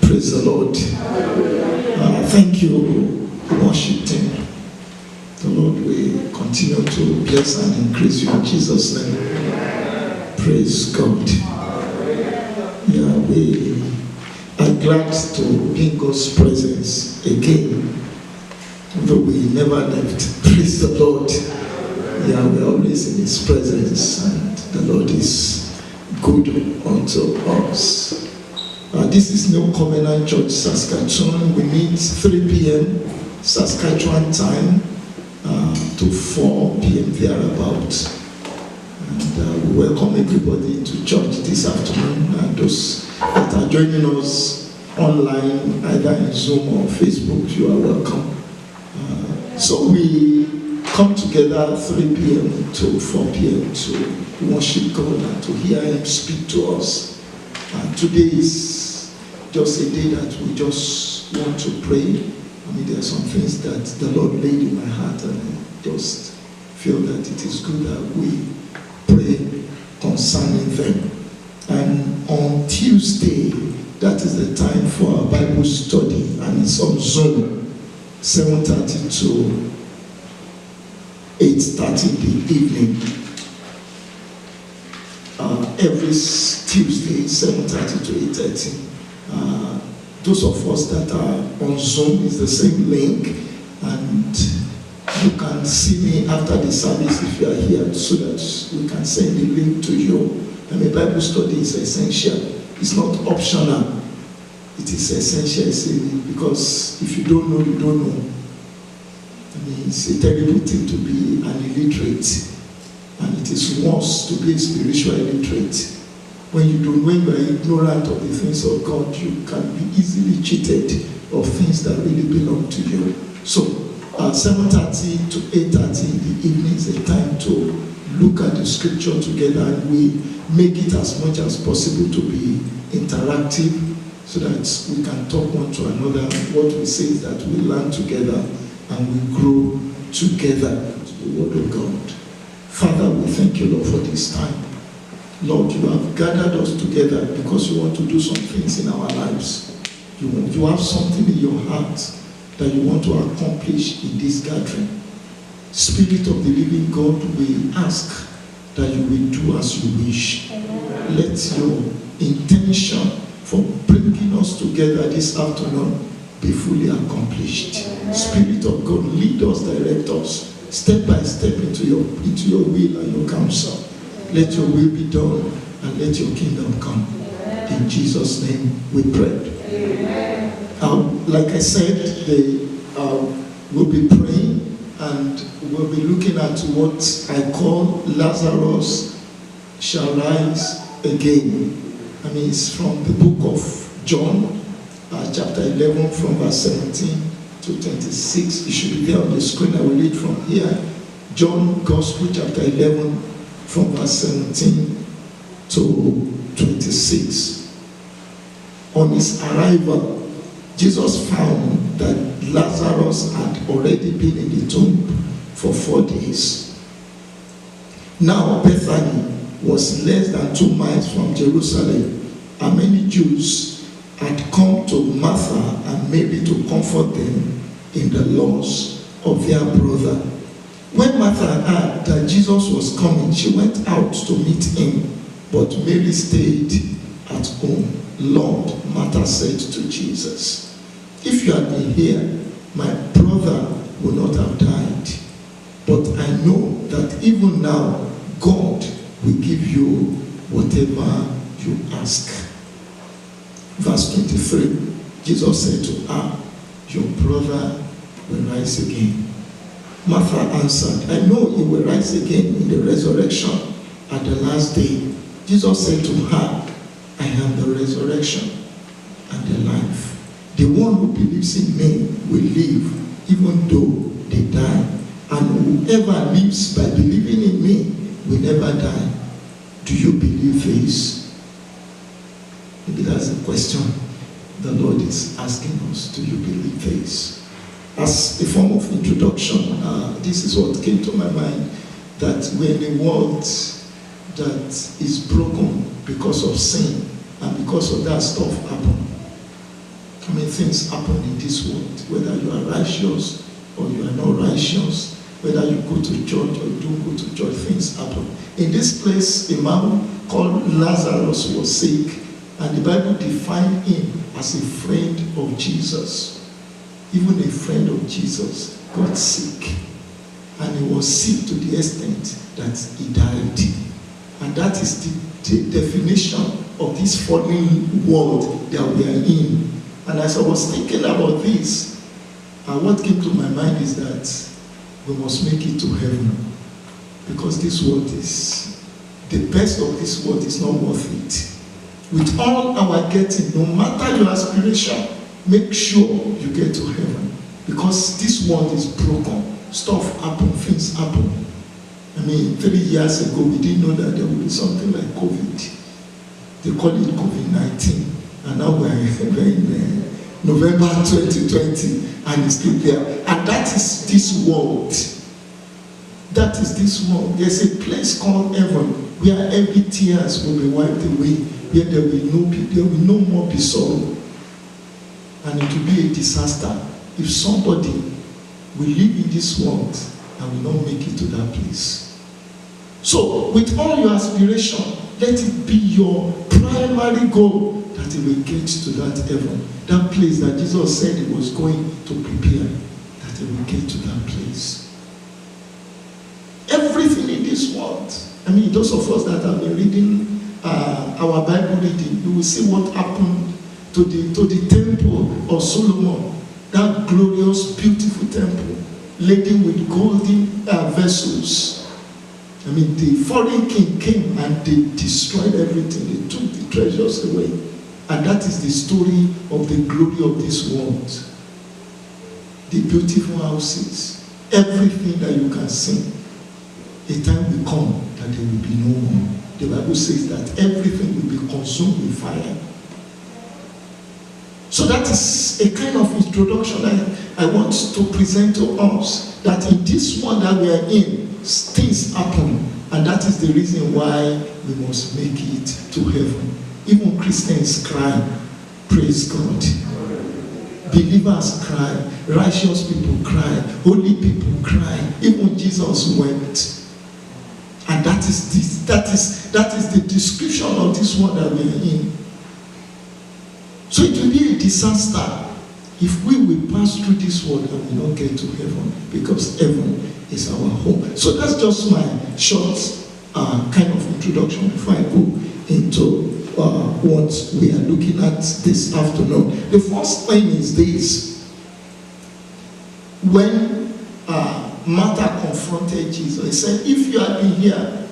Praise the Lord. Thank you, worship team. The Lord will continue to bless and increase you in Jesus' name. Praise God. Yeah, we are glad to be in God's presence again, though we never left. Praise the Lord. Yeah, we're always in His presence, and the Lord is good unto us. This is New Covenant Church, Saskatchewan. We meet 3 p.m. Saskatchewan time to 4 p.m. thereabout. And we welcome everybody to church this afternoon, and those that are joining us online, either in Zoom or Facebook, you are welcome. So we come together 3 p.m. to 4 p.m. to worship God and to hear Him speak to us. And today is just a day that we just want to pray. I mean, there are some things that the Lord laid in my heart, and I just feel that it is good that we pray concerning them. And on Tuesday, that is the time for our Bible study, and it's on Zoom, 7:30 to 8:30 in the evening. Every Tuesday, 7:30 to 8:30. Those of us that are on Zoom, is the same link, and you can see me after the service if you are here, so that we can send the link to you. And the Bible study is essential. It's not optional. It is essential, because if you don't know, you don't know. I mean, it's a terrible thing to be an illiterate, and it is worse to be a spiritual illiterate. When you are ignorant of the things of God, you can be easily cheated of things that really belong to you. So, 7:30 to 8:30 in the evening is a time to look at the scripture together, and we make it as much as possible to be interactive, so that we can talk one to another. What we say is that we learn together and we grow together to the Word of God. Father, we thank you, Lord, for this time. Lord, you have gathered us together because you want to do some things in our lives. You have something in your heart that you want to accomplish in this gathering. Spirit of the living God, we ask that you will do as you wish. Amen. Let your intention for bringing us together this afternoon be fully accomplished. Amen. Spirit of God, lead us, direct us, step by step into your will and your counsel. Let your will be done, and let your kingdom come. Amen. In Jesus' name we pray. Like I said, we'll be praying, and we'll be looking at what I call Lazarus shall rise again. I mean, it's from the book of John, chapter 11, from verse 17 to 26. It should be there on the screen. I will read from here. John Gospel, chapter 11, from verse 17 to 26. On his arrival, Jesus found that Jesus had already been in the tomb for 4 days. Now Bethany was less than 2 miles from Jerusalem, and many Jews had come to Martha and Mary to comfort them in the loss of their brother. When Martha heard that Jesus was coming, she went out to meet him, but Mary stayed at home. Lord, Martha said to Jesus, if you had been here, my brother would not have died. But I know that even now, God will give you whatever you ask. Verse 23, Jesus said to her, your brother will rise again. Martha answered, I know he will rise again in the resurrection at the last day. Jesus said to her, I am the resurrection and the life. The one who believes in me will live even though they die. And whoever lives by believing in me will never die. Do you believe this? Maybe that's the question the Lord is asking us. Do you believe this? As a form of introduction, this is what came to my mind, that we're in a world that is broken because of sin, and because of that stuff happen. I mean, things happen in this world, whether you are righteous or you are not righteous, whether you go to church or you don't go to church, things happen. In this place, a man called Lazarus was sick, and the Bible defined him as a friend of Jesus. Even a friend of Jesus got sick, and he was sick to the extent that he died. And that is the definition of this fallen world that we are in. And as I was thinking about this, what came to my mind is that we must make it to heaven, because this world is, the best of this world is not worth it. With all our getting, no matter your aspiration, make sure you get to heaven, because this world is broken. Stuff happen, things happen. I mean, 3 years ago, we didn't know that there would be something like COVID. They call it COVID-19. And now we're in November 2020, and it's still there. And that is this world. That is this world. There's a place called heaven, where every tears will be wiped away, where there will no more be sorrow. And it will be a disaster if somebody will live in this world and will not make it to that place. So, with all your aspiration, let it be your primary goal that you will get to that heaven, that place that Jesus said he was going to prepare, that you will get to that place. Everything in this world, I mean, those of us that have been reading our Bible reading, you will see what happened to the temple of Solomon, that glorious, beautiful temple, laden with golden vessels. I mean, the foreign king came and they destroyed everything. They took the treasures away. And that is the story of the glory of this world. The beautiful houses, everything that you can see. A time will come that there will be no more. The Bible says that everything will be consumed with fire. So that is a kind of introduction I want to present to us, that in this world that we are in, things happen, and that is the reason why we must make it to heaven. Even Christians cry, praise God. Believers cry, righteous people cry, holy people cry. Even Jesus wept. And that is the description of this world that we are in. So it will be a disaster if we will pass through this world and will not get to heaven, because heaven is our home. So that's just my short kind of introduction before I go into what we are looking at this afternoon. The first thing is this. When Martha confronted Jesus, he said, if you had been here,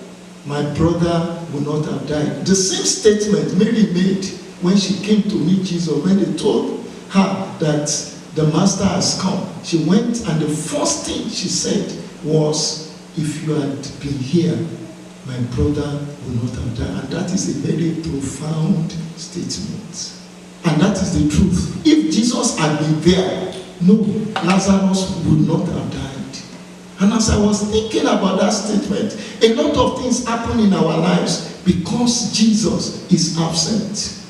my brother would not have died. The same statement Mary made when she came to meet Jesus, when they told her that the master has come. She went, and the first thing she said was, if you had been here, my brother would not have died. And that is a very profound statement. And that is the truth. If Jesus had been there, no, Lazarus would not have died. And as I was thinking about that statement, a lot of things happen in our lives because Jesus is absent.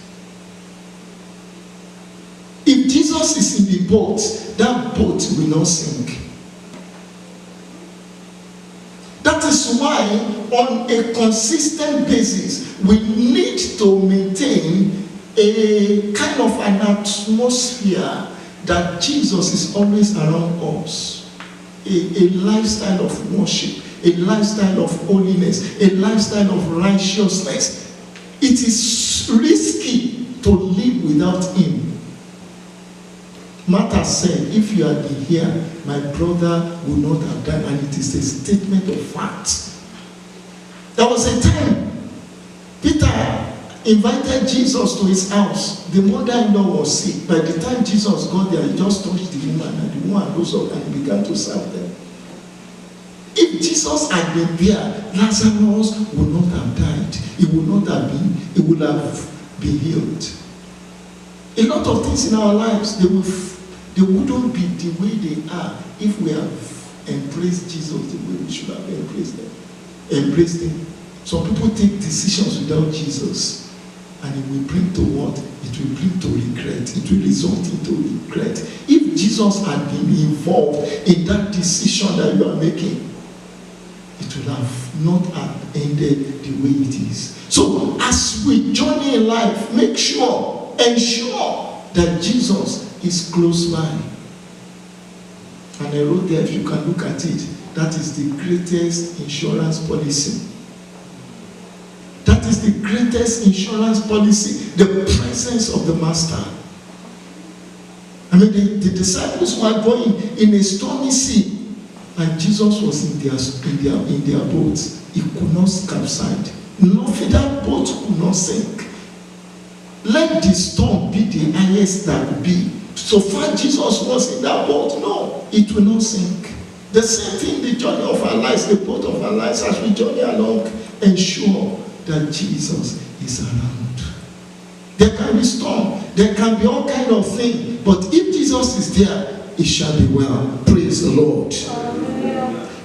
If Jesus is in the boat, that boat will not sink. That is why, on a consistent basis, we need to maintain a kind of an atmosphere that Jesus is always around us. A lifestyle of worship, a lifestyle of holiness, a lifestyle of righteousness. It is risky to live without him. Martha said, if you had been here, my brother would not have died. And it is a statement of fact. There was a time Peter invited Jesus to his house. The mother-in-law was sick. By the time Jesus got there, he just touched the woman, and the woman rose up and began to serve them. If Jesus had been there, Lazarus would not have died. He would not have been, he would have been healed. A lot of things in our lives, they wouldn't be the way they are if we have embraced Jesus the way we should have embraced him. Some people take decisions without Jesus, and it will bring to what? It will bring to regret. It will result into regret. If Jesus had been involved in that decision that you are making, it would have not have ended the way it is. So as we journey in life, ensure that Jesus is close by. And I wrote there, if you can look at it, that is the greatest insurance policy. That is the greatest insurance policy, the presence of the Master. I mean, the disciples were going in a stormy sea, and Jesus was in their boat. He could not capsize. Nothing, that boat could not sink. Let the storm be the highest that will be. So far Jesus was in that boat, no, it will not sink. The same thing, the journey of our lives, the boat of our lives, as we journey along, ensure that Jesus is around. There can be storm, there can be all kind of things, but if Jesus is there, it shall be well. Praise the Lord.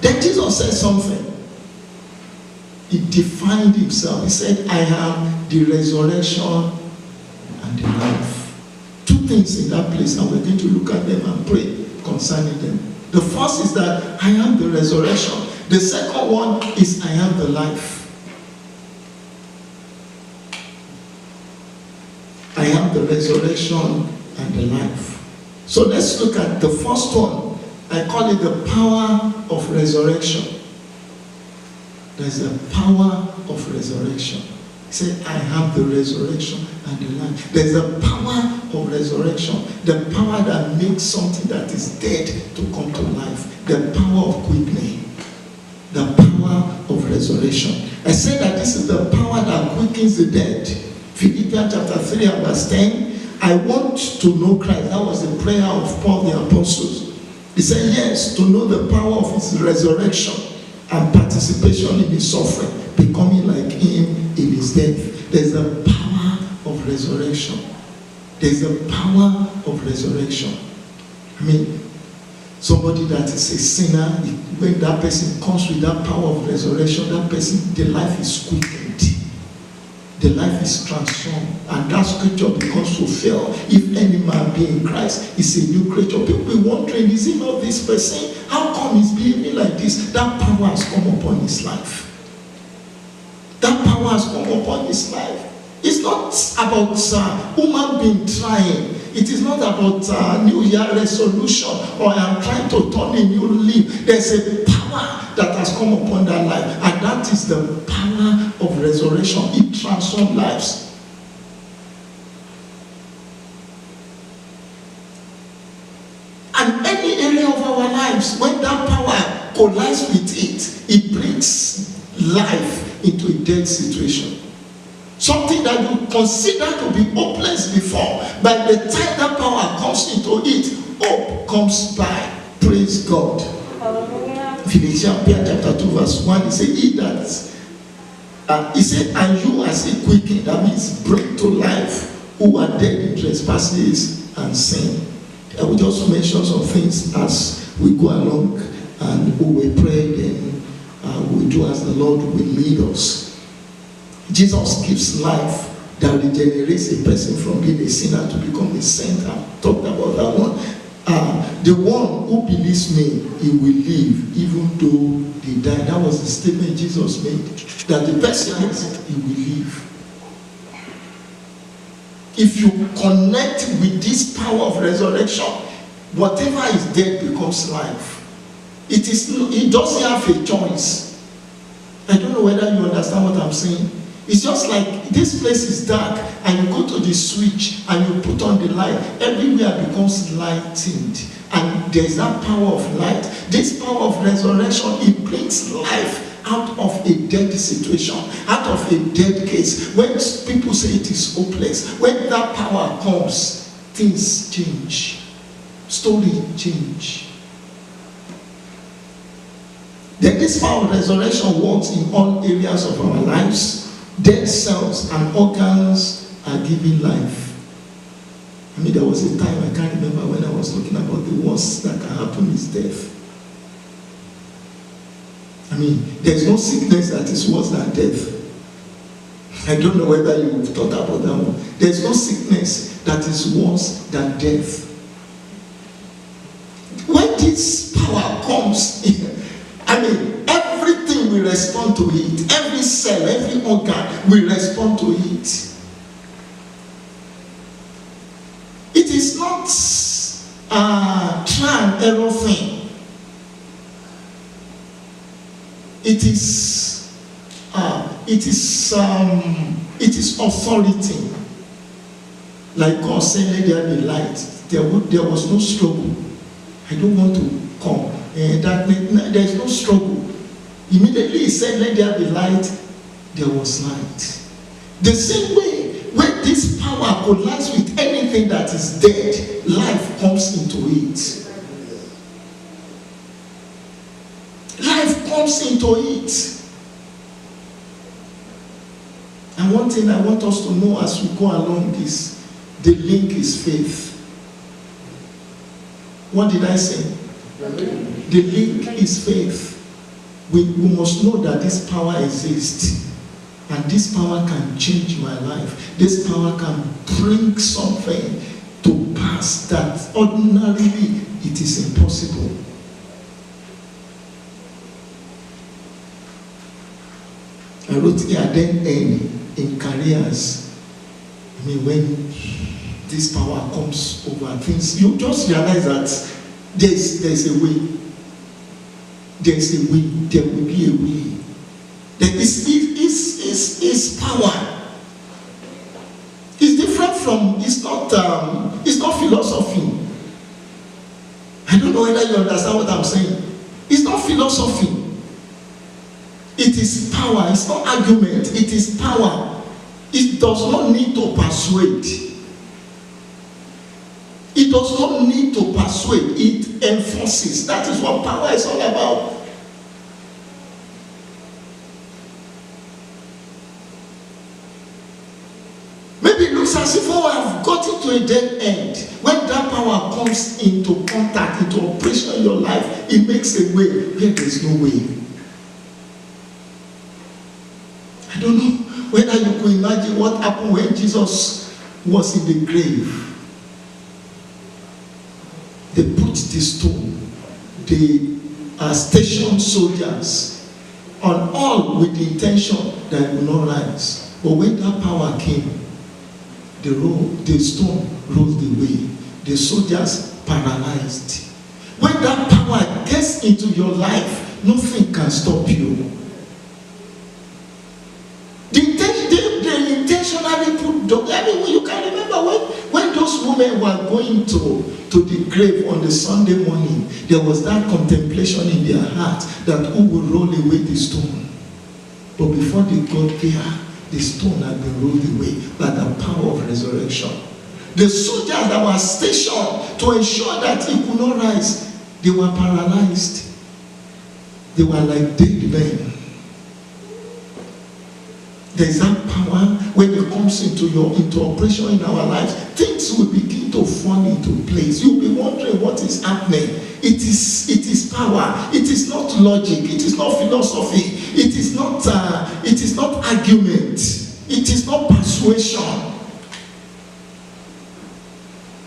Then Jesus said something. He defined himself. He said, I am the resurrection and the life. Two things in that place, and we're going to look at them and pray concerning them. The first is that I am the resurrection. The second one is I am the life. I am the resurrection and the life. So let's look at the first one. I call it the power of resurrection. There's a power of resurrection. He said, I have the resurrection and the life. There's a power of resurrection. The power that makes something that is dead to come to life. The power of quickening. The power of resurrection. I said that this is the power that quickens the dead. Philippians chapter 3 and verse 10. I want to know Christ. That was the prayer of Paul the Apostle. He said, yes, to know the power of his resurrection and participation in his suffering, becoming like him in his death. There's the power of resurrection. There's the power of resurrection. I mean, somebody that is a sinner, when that person comes with that power of resurrection, that person, the life is quickened. The life is transformed. And that scripture becomes fulfilled. If any man be in Christ, is a new creature. People be wondering, is he not this person? How come he's behaving like this? That power has come upon his life. That power has come upon his life. It's not about human being trying. It is not about New Year resolution or I'm trying to turn a new leaf. There's a power that has come upon that life, and that is the power of resurrection. It transforms lives. And any area of our lives, when that power collides with it, it brings life into a dead situation. Something that you consider to be hopeless before, by the time that power comes into it, hope comes by. Praise God. Philippians chapter 2 verse 1, he said, he said, and you as a quickened, that means bring to life who are dead in trespasses and sin. I will just mention some things as we go along, and we will pray, and we will do as the Lord will lead us. Jesus gives life that regenerates a person from being a sinner to become a saint. I talked about that one. The one who believes me, he will live even though they die. That was the statement Jesus made. That the person he will live. If you connect with this power of resurrection, whatever is dead becomes life. It doesn't have a choice. I don't know whether you understand what I'm saying. It's just like this place is dark, and you go to the switch and you put on the light. Everywhere becomes lightened, and there's that power of light. This power of resurrection, it brings life out of a dead situation, out of a dead case. When people say it is hopeless, when that power comes, things change. Story change. Then this power of resurrection works in all areas of our lives. Dead cells and organs are given life. I mean, there was a time, I can't remember, when I was talking about the worst that can happen is death. I mean, there's no sickness that is worse than death. I don't know whether you've thought about that one. There's no sickness that is worse than death. When this power comes in, I mean, everything will respond to it. Every cell, every organ will respond to it. It is not a trial and error thing. It is authority. Like God said, let there be light. There was no struggle. I don't want to come. There is no struggle. Immediately he said, let there be light. There was light. The same way, when this power collides with anything that is dead, life comes into it. Life comes into it. And one thing I want us to know as we go along is the link is faith. What did I say? The link is faith. We must know that this power exists. And this power can change my life. This power can bring something to pass that ordinarily it is impossible. I wrote here, then end in careers. I mean, when this power comes over things, you just realize that there's a way. There's a way. There will be a way. There is power. It's different from. It's not philosophy. I don't know whether you understand what I'm saying. It's not philosophy. It is power. It's not argument. It is power. It does not need to persuade. It does not need to persuade. It enforces. That is what power is all about. Maybe it looks as if I've gotten to a dead end. When that power comes into contact, into operation in your life, it makes a way where there is no way. I don't know whether you could imagine what happened when Jesus was in the grave. They put the stone. They stationed soldiers on all with the intention that it will not rise. But when that power came, the stone rolled away. The soldiers paralyzed. When that power gets into your life, nothing can stop you. They intentionally put. I mean, you can remember when those women were going to the grave on the Sunday morning, there was that contemplation in their heart that who will roll away the stone. But before they got there, the stone had been rolled away by the power of resurrection. The soldiers that were stationed to ensure that he could not rise, they were paralyzed. They were like dead men. There is that power when it comes into operation in our lives. Things will begin begin to fall into place. You'll be wondering what is happening. It is power. It is not logic. It is not philosophy. It is not argument. It is not persuasion.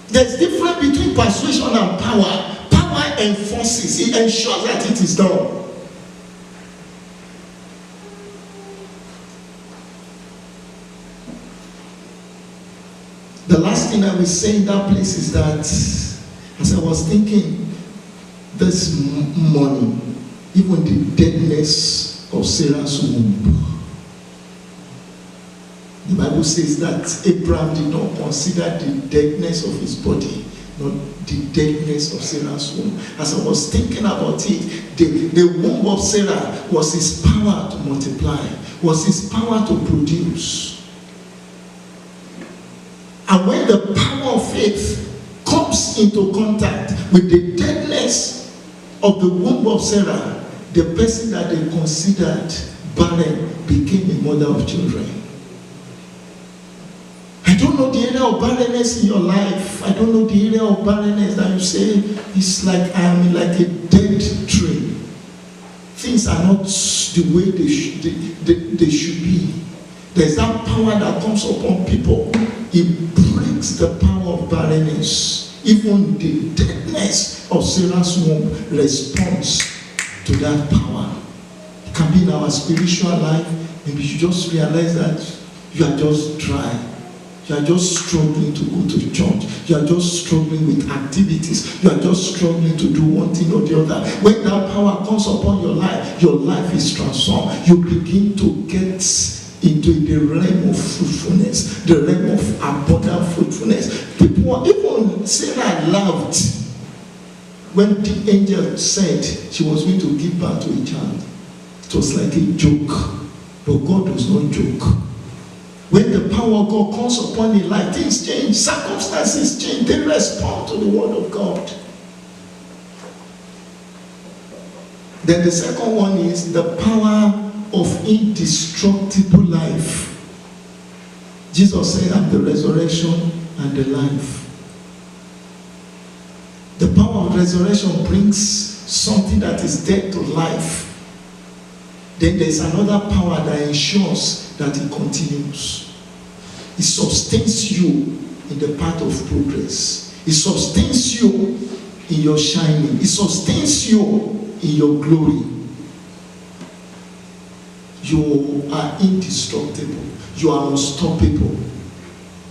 There's difference between persuasion and power. Power enforces. It ensures that it is done. The last thing I will say in that place is that, as I was thinking, this morning, even the deadness of Sarah's womb, the Bible says that Abraham did not consider the deadness of his body, not the deadness of Sarah's womb. As I was thinking about it, the womb of Sarah was his power to multiply, was his power to produce. And when the power of faith comes into contact with the deadness of the womb of Sarah, the person that they considered barren became a mother of children. I don't know the area of barrenness in your life. I don't know the area of barrenness that you say, it's like I am like a dead tree. Things are not the way they should be. There's that power that comes upon people. It breaks the power of barrenness. Even the deadness of Sarah's womb responds to that power. It can be in our spiritual life. Maybe you just realize that you are just dry. You are just struggling to go to church. You are just struggling with activities. You are just struggling to do one thing or the other. When that power comes upon your life is transformed. You begin to get into the realm of fruitfulness, the realm of abundant fruitfulness. People, even Sarah laughed when the angel said she was going to give birth to a child. It was like a joke, but God does not joke. When the power of God comes upon a life, things change, circumstances change, they respond to the word of God. Then the second one is the power of indestructible life. Jesus said, I'm the resurrection and the life. The power of resurrection brings something that is dead to life. Then there's another power that ensures that it continues. It sustains you in the path of progress. It sustains you in your shining. It sustains you in your glory. You are indestructible. You are unstoppable.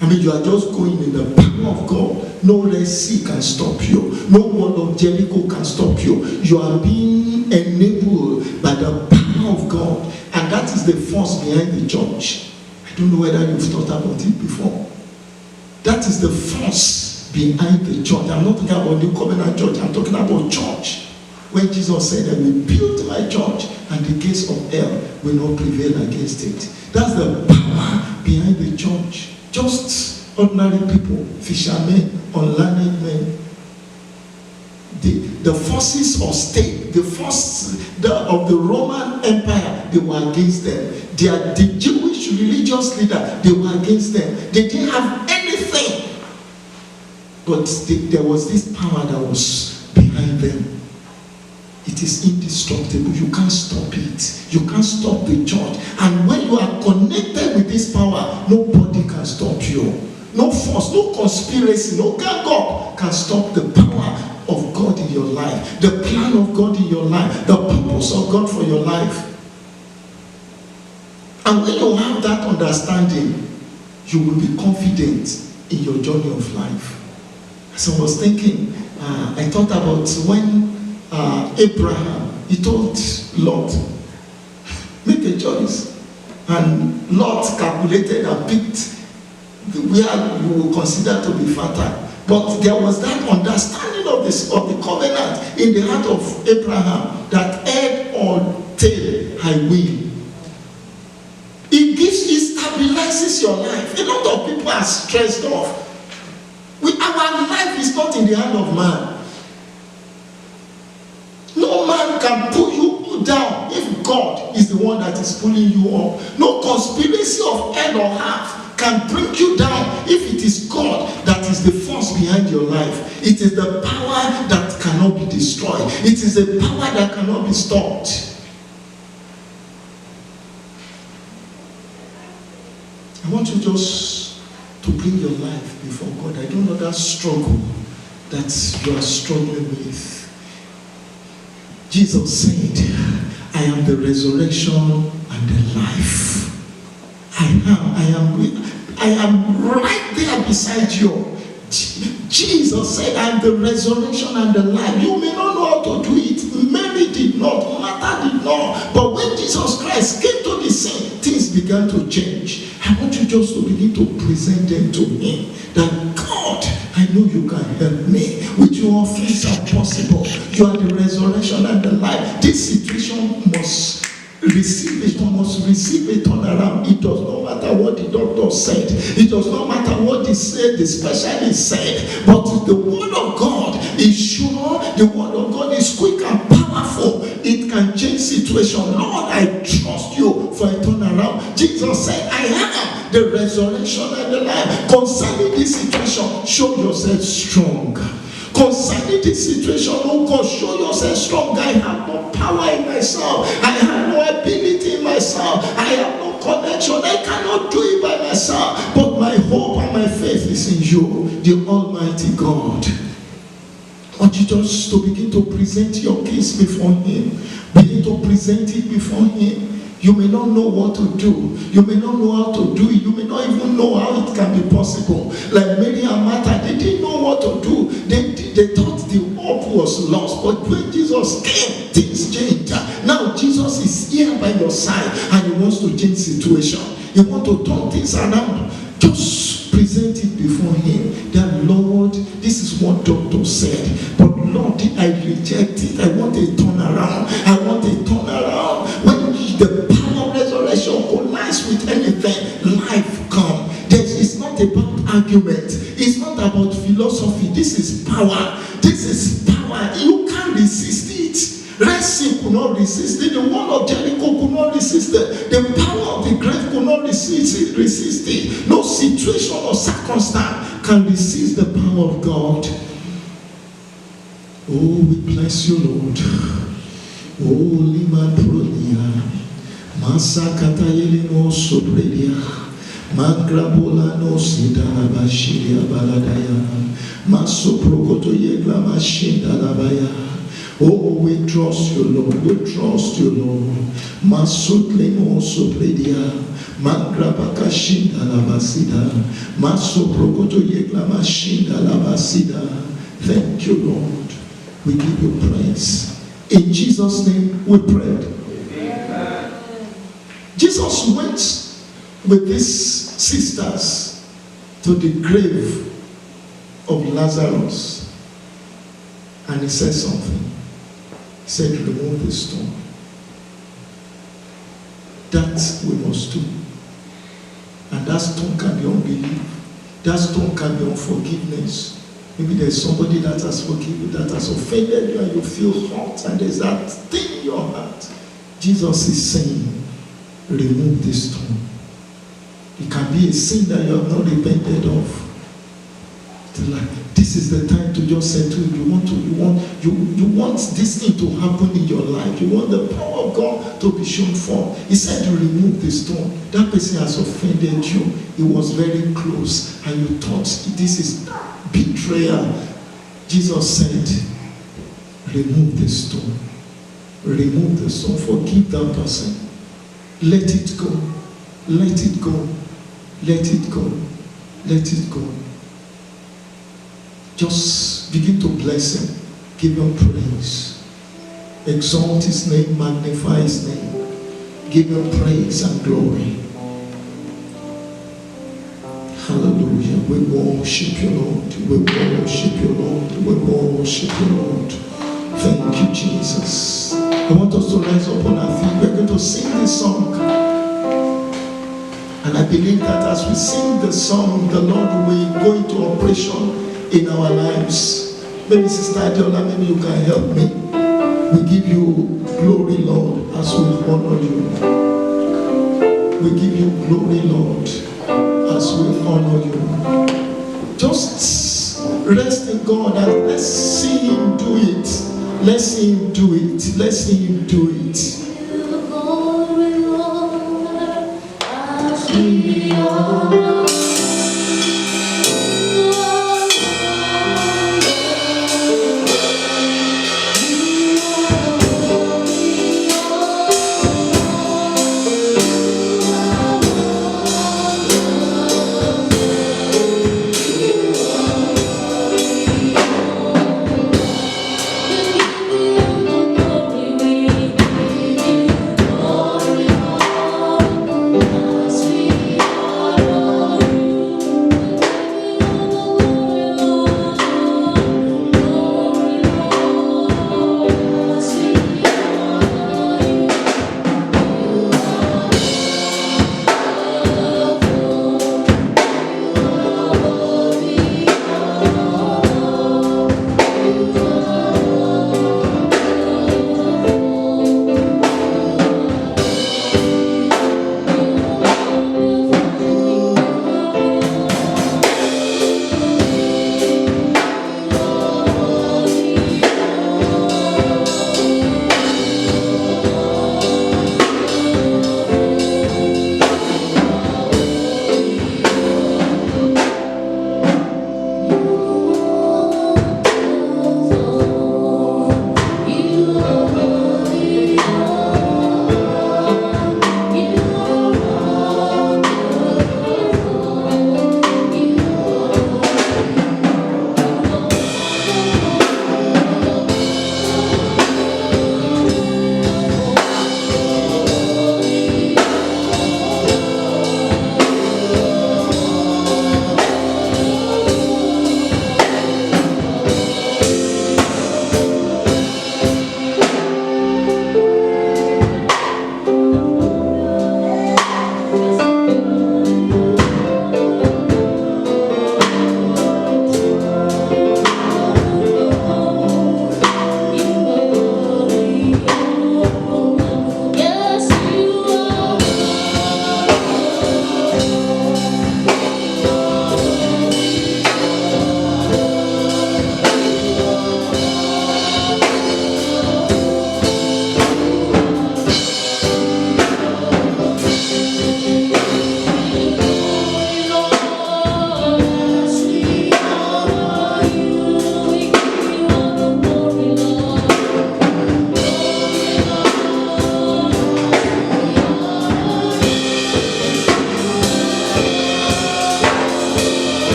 I mean, you are just going in the power of God. No Red Sea can stop you. No wall of Jericho can stop you. You are being enabled by the power of God. And that is the force behind the church. I don't know whether you've thought about it before. That is the force behind the church. I'm not talking about New Covenant Church. I'm talking about church. When Jesus said, I will build my church and the gates of hell will not prevail against it. That's the power behind the church. Just ordinary people, fishermen, unlearned men. The forces of state, the forces of the Roman Empire, they were against them. The Jewish religious leader, they were against them. They didn't have anything. But there was this power that was behind them. It is indestructible. You can't stop it. You can't stop the church. And when you are connected with this power, nobody can stop you. No force, no conspiracy, no gang up can stop the power of God in your life, the plan of God in your life, the purpose of God for your life. And when you have that understanding, you will be confident in your journey of life. So I was thinking, I thought about when Abraham, he told Lot, make a choice. And Lot calculated and picked where you will consider to be fertile. But there was that understanding of the covenant in the heart of Abraham that head or tail I win. It stabilizes your life. A lot of people are stressed off. Our life is not in the hand of man. No man can pull you down if God is the one that is pulling you up. No conspiracy of head or heart can bring you down if it is God God that is the force behind your life. It is the power that cannot be destroyed. It is the power that cannot be stopped. I want you just to bring your life before God. I don't know that struggle that you are struggling with. Jesus said, I am the resurrection and the life. I am right there beside you. Jesus said, I am the resurrection and the life. You may not know how to do it. Mary did not. Martha did not. But when Jesus Christ came to the scene, things began to change. I want you just to begin to present them to Him. That God, I know you can help me. With your things are possible. You are the resurrection and the life. This situation must receive it, must receive a turnaround. It does not matter what the doctor said. It does not matter what the specialist said. But the word of God is sure. The word of God is quick and powerful. It can change situation. Lord, I trust you for a turnaround. Jesus said, I am the resurrection and the life. Concerning this situation, show yourself strong. Concerning this situation, oh God, show yourself strong. I have no power in myself. I have no ability in myself. I have no connection. I cannot do it by myself. But my hope and my faith is in you, the Almighty God. I want you just to begin to present your case before Him. Begin to present it before Him. You may not know what to do. You may not know how to do it. You may not even know how it can be possible. Like Mary and Martha, they didn't know what to do. They thought the hope was lost. But when Jesus came, things changed. Now Jesus is here by your side and He wants to change situation. He wants to turn things around. Just present it before Him. That Lord, this is what doctor said. But Lord, I reject it. I want a turnaround. I want a turnaround. When the power of resurrection collides with anything, life comes. It's not about argument. It's not about philosophy. This is power. This is power. You can't resist it. Red Sea could not resist it. The wall of Jericho could not resist it. The power of the grave could not resist it. No situation or circumstance can resist the power of God. Oh, we bless you, Lord. Oh, Liman Prodia. Masakata Yelino Sobredia. Mangrabola no Sidana Bashilia Baladaya. Masoprokoto Yegla Mashinda Labaya. Oh, we trust you, Lord. We trust you, Lord. Masutlemo Sobredia. Mangrabaka Shinda Labasida. Masoprokoto Yegla Mashinda Labasida. Thank you, Lord. We give you praise. In Jesus' name we pray. Amen. Jesus went with these sisters to the grave of Lazarus and He said something. He said, remove the stone. That we must do. And that stone can be unbelief. That stone can be unforgiveness. Maybe there's somebody that has forgiven you, that has offended you, and you feel hurt, and there's that thing in your heart. Jesus is saying, remove this stone. It can be a sin that you have not repented of. This is the time to just settle. You want this thing to happen in your life. You want the power of God to be shown forth. He said to remove the stone. That person has offended you. It was very close, and you thought this is betrayal. Jesus said, remove the stone. Remove the stone. Forgive that person. Let it go. Let it go. Let it go. Let it go. Just begin to bless Him. Give Him praise. Exalt His name. Magnify His name. Give Him praise and glory. Hallelujah. We worship you, Lord. We worship you, Lord. We worship you, Lord. Thank you, Jesus. I want us to rise up on our feet. We're going to sing this song. And I believe that as we sing the song, the Lord will go into operation in our lives. Maybe Sister Adiola, maybe you can help me. We give you glory, Lord, as we honor you. We give you glory, Lord, as we honor you. Just rest in God and let's see Him do it. Let's see Him do it. Let's see Him do it.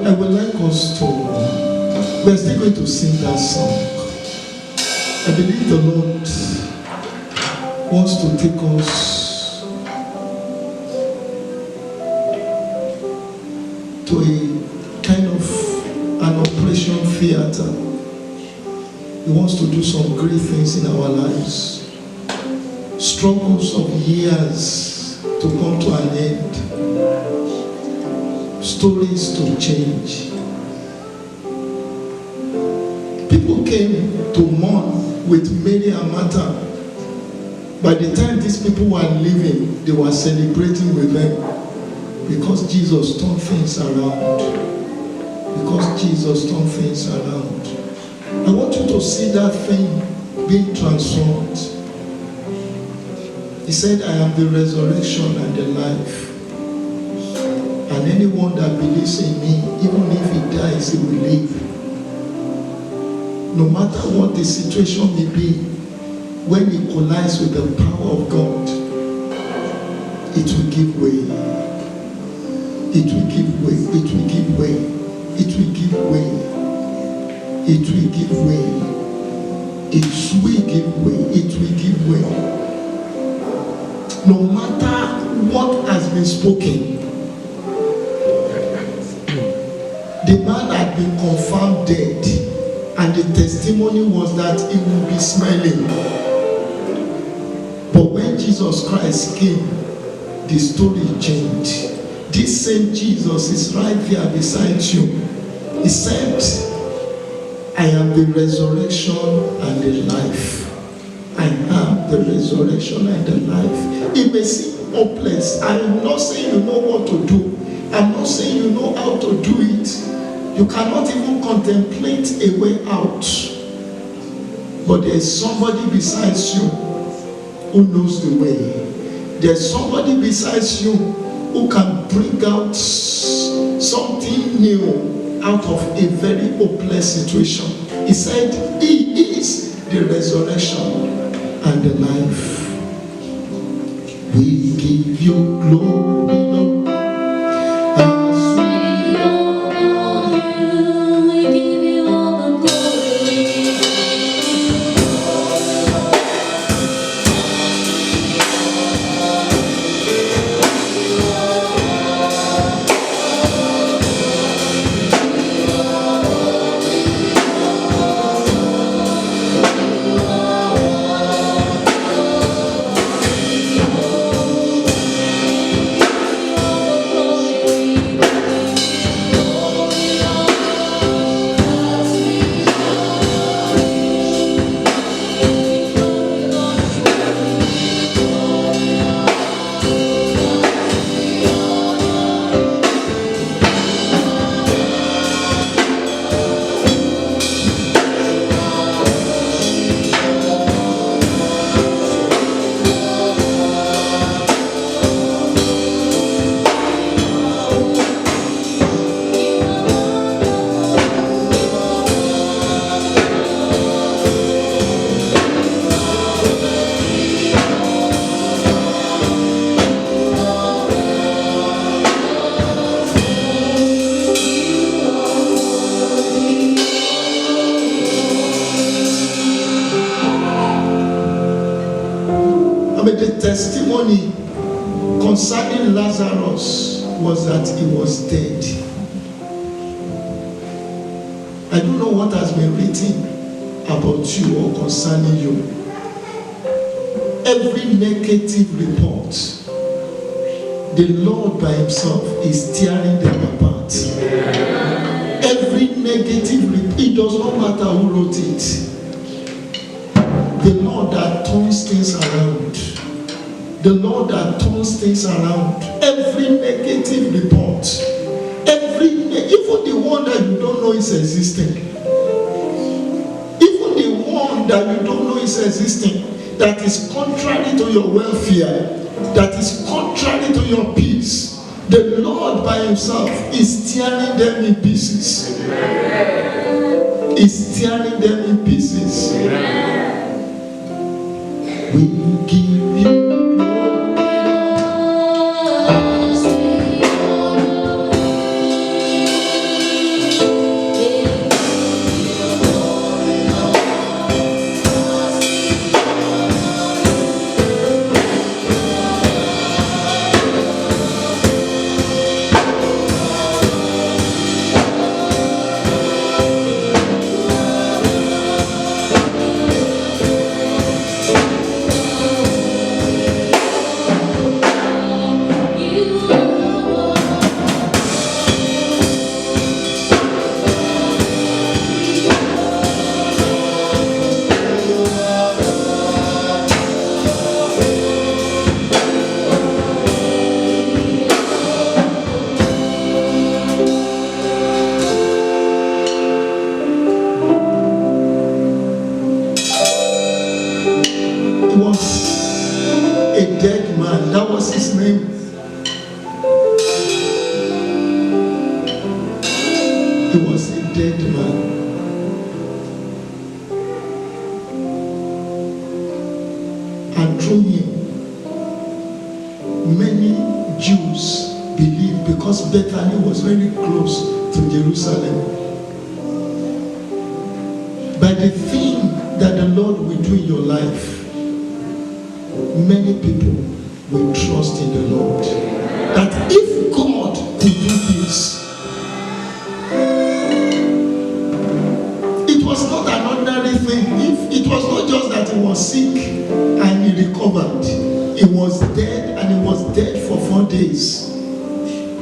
I would like us to, we're still going to sing that song. I believe the Lord wants to take us to a kind of an operation theater. He wants to do some great things in our lives. Struggles of years to come to an end. Stories to change. People came to mourn with Mary and Martha. By the time these people were leaving, they were celebrating with them because Jesus turned things around. Because Jesus turned things around. I want you to see that thing being transformed. He said, I am the resurrection and the life. And anyone that believes in me, even if he dies, he will live. No matter what the situation may be, when it collides with the power of God, it will give way. It will give way. It will give way. It will give way. It will give way. It will give way. It will give way. No matter been spoken. The man had been confirmed dead, and the testimony was that he would be smelling. But when Jesus Christ came, the story changed. This same Jesus is right there beside you. He said, I am the resurrection and the life. I am the resurrection and the life. It may seem hopeless. I'm not saying you know what to do. I'm not saying you know how to do it. You cannot even contemplate a way out. But there's somebody besides you who knows the way. There's somebody besides you who can bring out something new out of a very hopeless situation. He said, He is the resurrection and the life. We give you glory, Lord. As we honor you, we give you all the glory. The testimony concerning Lazarus was that he was dead. I don't know what has been written about you or concerning you. Every negative report, the Lord by himself is tearing them apart. Every negative report, it does not matter who wrote it. The Lord that turns things around. The Lord that turns things around. Every negative report, even the one that you don't know is existing, even the one that you don't know is existing, that is contrary to your welfare, that is contrary to your peace, the Lord by himself is tearing them in pieces. Is tearing them in pieces. We give you Bethany was very close to Jerusalem. By the thing that the Lord will do in your life, many people will trust in the Lord. that if God could do this, it was not an ordinary thing. If it was not just that he was sick and he recovered, he was dead and he was dead for 4 days.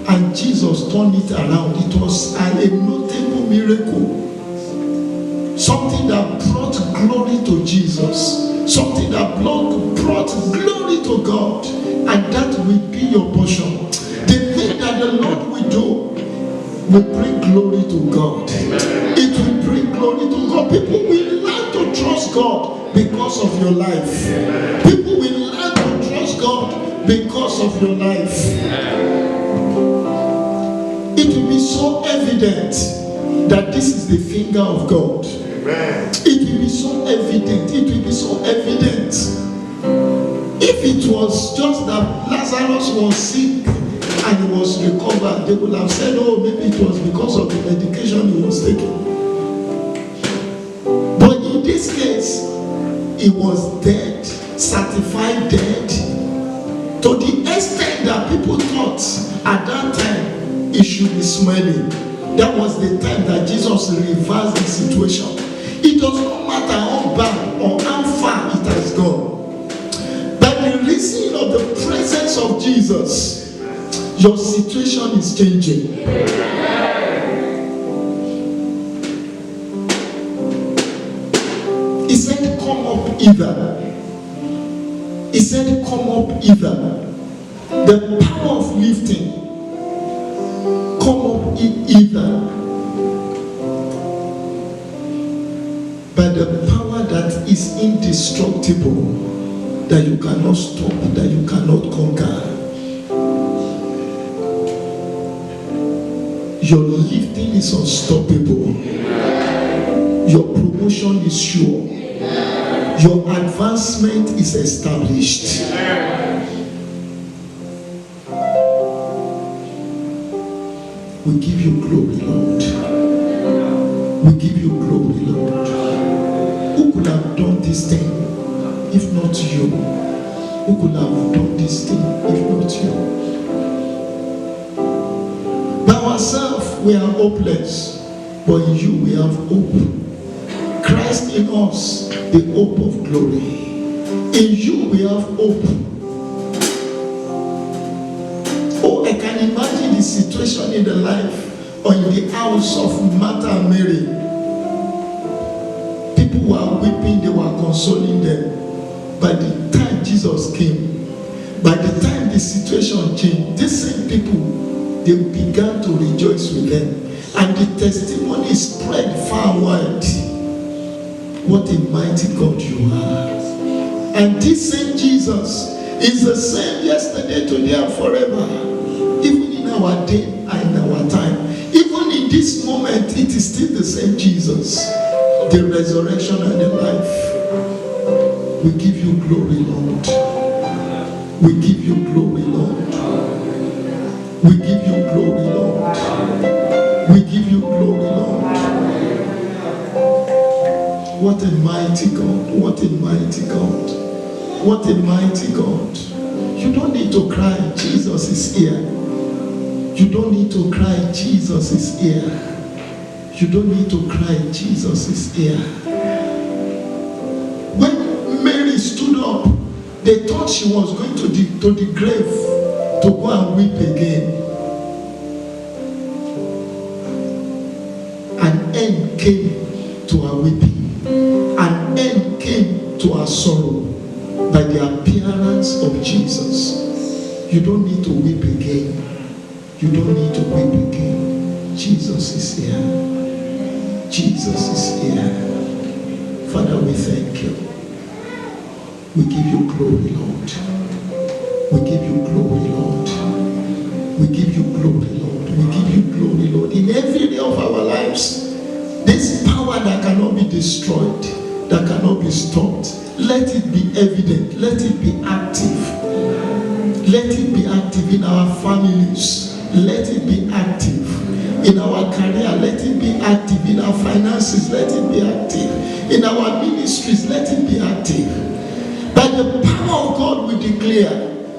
And Jesus turned it around. It was a notable miracle. Something that brought glory to Jesus. Something that brought glory to God. And that will be your portion. The thing that the Lord will do will bring glory to God. It will bring glory to God. People will learn to trust God because of your life. People will learn to trust God because of your life. It will be so evident that this is the finger of God. It will be so evident. It will be so evident. If it was just that Lazarus was sick and he was recovered, they would have said, oh, maybe it was because of the medication he was taking. But in this case, he was dead, certified dead, to the extent that people thought at that time he should be smelling. That was the time that Jesus reversed the situation. It does not matter how bad or how far it has gone. By the reason of the presence of Jesus, your situation is changing. He said, come up hither. He said, come up hither. The power of lifting. Come up hither. By the power that is indestructible, that you cannot stop, that you cannot conquer. Your lifting is unstoppable. Your promotion is sure. Your advancement is established. We give you glory, Lord. We give you glory, Lord. Who could have done this thing if not you? Who could have done this thing if not you? By ourselves, we are hopeless, but in you we have hope. Christ in us, the hope of glory. In you we have hope. Oh, I can imagine the situation in the life or in the house of Martha and Mary. People were weeping, they were consoling them. By the time Jesus came, by the time the situation changed, these same people, they began to rejoice with them. And the testimony spread far wide. What a mighty God you are. And this same Jesus is the same yesterday, today, and forever. Even in our day and in our time. Even in this moment, it is still the same Jesus. The resurrection and the life. We give you glory, Lord. We give you glory, Lord. We give you glory, Lord. We give you glory, Lord. What a mighty God. What a mighty God. What a mighty God. You don't need to cry, Jesus is here. You don't need to cry, Jesus is here. You don't need to cry, Jesus is here. When Mary stood up, they thought she was going to the grave to go and weep again. An end came to her weeping. An end came to her sorrow by the appearance of Jesus. You don't need to weep again. You don't need to weep again. Jesus is here. Jesus is here. Father, we thank you. We give you glory, Lord. We give you glory, Lord. We give you glory, Lord. We give you glory, Lord. In every area of our lives, this power that cannot be destroyed, that cannot be stopped, let it be evident. Let it be active. Let it be active in our families. Let it be active in our career. Let it be active in our finances. Let it be active in our ministries. Let it be active. By the power of God, we declare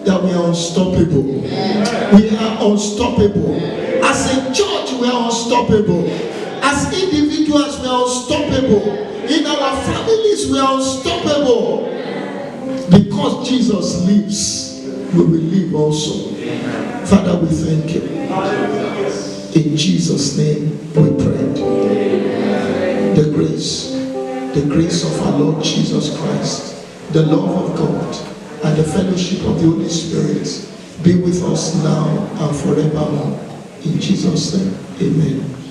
that we are unstoppable. We are unstoppable. As a church, we are unstoppable. As individuals, we are unstoppable. In our families, we are unstoppable. Because Jesus lives, we will live also. Father, we thank you. In Jesus' name we pray. The grace of our Lord Jesus Christ, the love of God, and the fellowship of the Holy Spirit be with us now and forevermore. In Jesus' name, amen.